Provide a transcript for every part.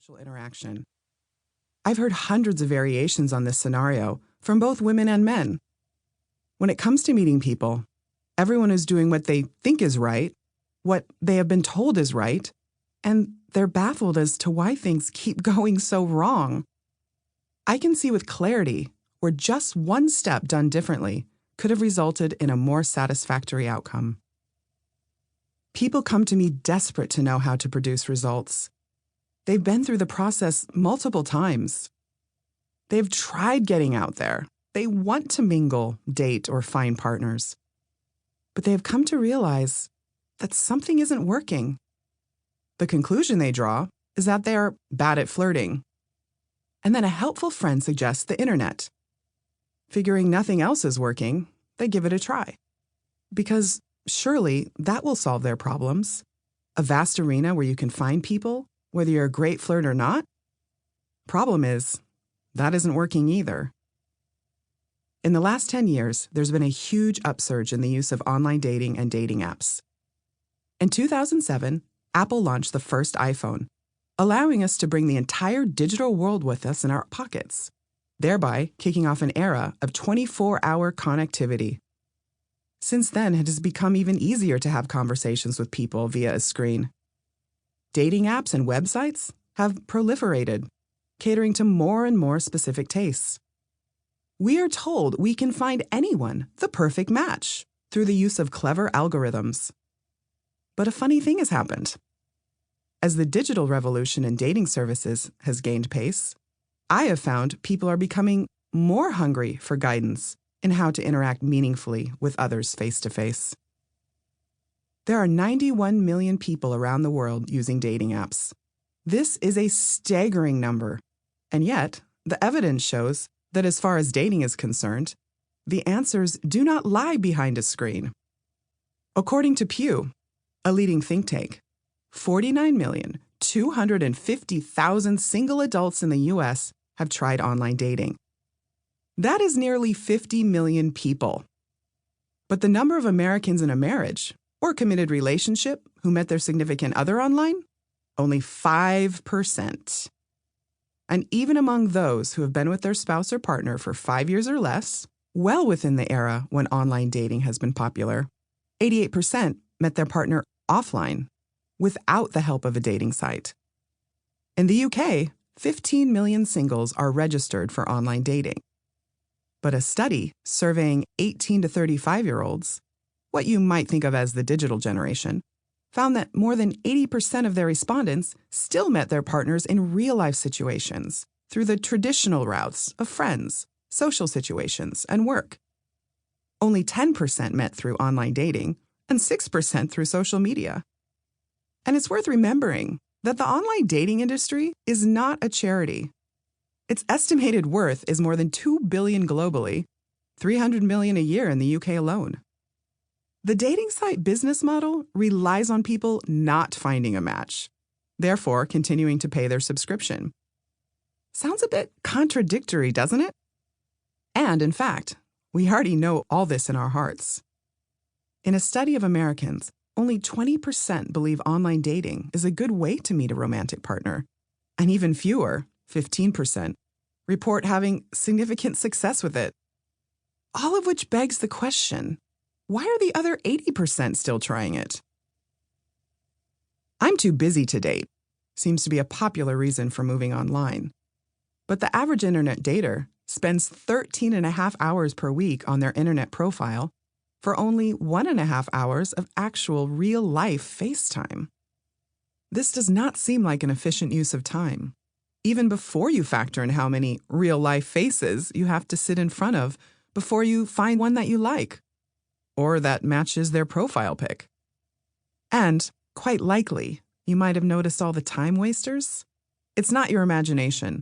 social interaction. I've heard hundreds of variations on this scenario from both women and men. When it comes to meeting people, everyone is doing what they think is right, what they have been told is right, and they're baffled as to why things keep going so wrong. I can see with clarity where just one step done differently could have resulted in a more satisfactory outcome. People come to me desperate to know how to produce results. They've been through the process multiple times. They've tried getting out there. They want to mingle, date, or find partners. But they have come to realize that something isn't working. The conclusion they draw is that they are bad at flirting. And then a helpful friend suggests the internet. Figuring nothing else is working, they give it a try. Because surely that will solve their problems. A vast arena where you can find people, whether you're a great flirt or not. Problem is, that isn't working either. In the last 10 years, there's been a huge upsurge in the use of online dating and dating apps. In 2007, Apple launched the first iPhone, allowing us to bring the entire digital world with us in our pockets, thereby kicking off an era of 24-hour connectivity. Since then, it has become even easier to have conversations with people via a screen. Dating apps and websites have proliferated, catering to more and more specific tastes. We are told we can find anyone the perfect match through the use of clever algorithms. But a funny thing has happened. As the digital revolution in dating services has gained pace, I have found people are becoming more hungry for guidance in how to interact meaningfully with others face-to-face. There are 91 million people around the world using dating apps. This is a staggering number, and yet the evidence shows that as far as dating is concerned, the answers do not lie behind a screen. According to Pew, a leading think tank, 49,250,000 single adults in the U.S. have tried online dating. That is nearly 50 million people. But the number of Americans in a marriage or committed relationship who met their significant other online? Only 5%. And even among those who have been with their spouse or partner for 5 years or less, well within the era when online dating has been popular, 88% met their partner offline, without the help of a dating site. In the UK, 15 million singles are registered for online dating. But a study surveying 18 to 35-year-olds, what you might think of as the digital generation, found that more than 80% of their respondents still met their partners in real-life situations through the traditional routes of friends, social situations, and work. Only 10% met through online dating and 6% through social media. And it's worth remembering that the online dating industry is not a charity. Its estimated worth is more than $2 billion globally, $300 million a year in the UK alone. The dating site business model relies on people not finding a match, therefore continuing to pay their subscription. Sounds a bit contradictory, doesn't it? And in fact, we already know all this in our hearts. In a study of Americans, only 20% believe online dating is a good way to meet a romantic partner, and even fewer, 15%, report having significant success with it. All of which begs the question, why are the other 80% still trying it? I'm too busy to date seems to be a popular reason for moving online. But the average internet dater spends 13.5 hours per week on their internet profile for only 1.5 hours of actual real-life FaceTime. This does not seem like an efficient use of time, even before you factor in how many real-life faces you have to sit in front of before you find one that you like, or that matches their profile pic. And, quite likely, you might have noticed all the time wasters. It's not your imagination.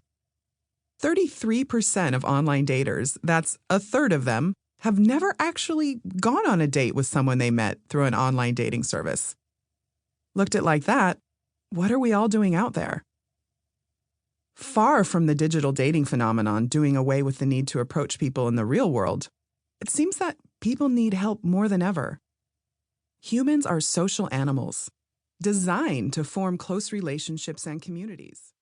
33% of online daters, that's a third of them, have never actually gone on a date with someone they met through an online dating service. Looked at like that, what are we all doing out there? Far from the digital dating phenomenon doing away with the need to approach people in the real world, it seems that people need help more than ever. Humans are social animals, designed to form close relationships and communities.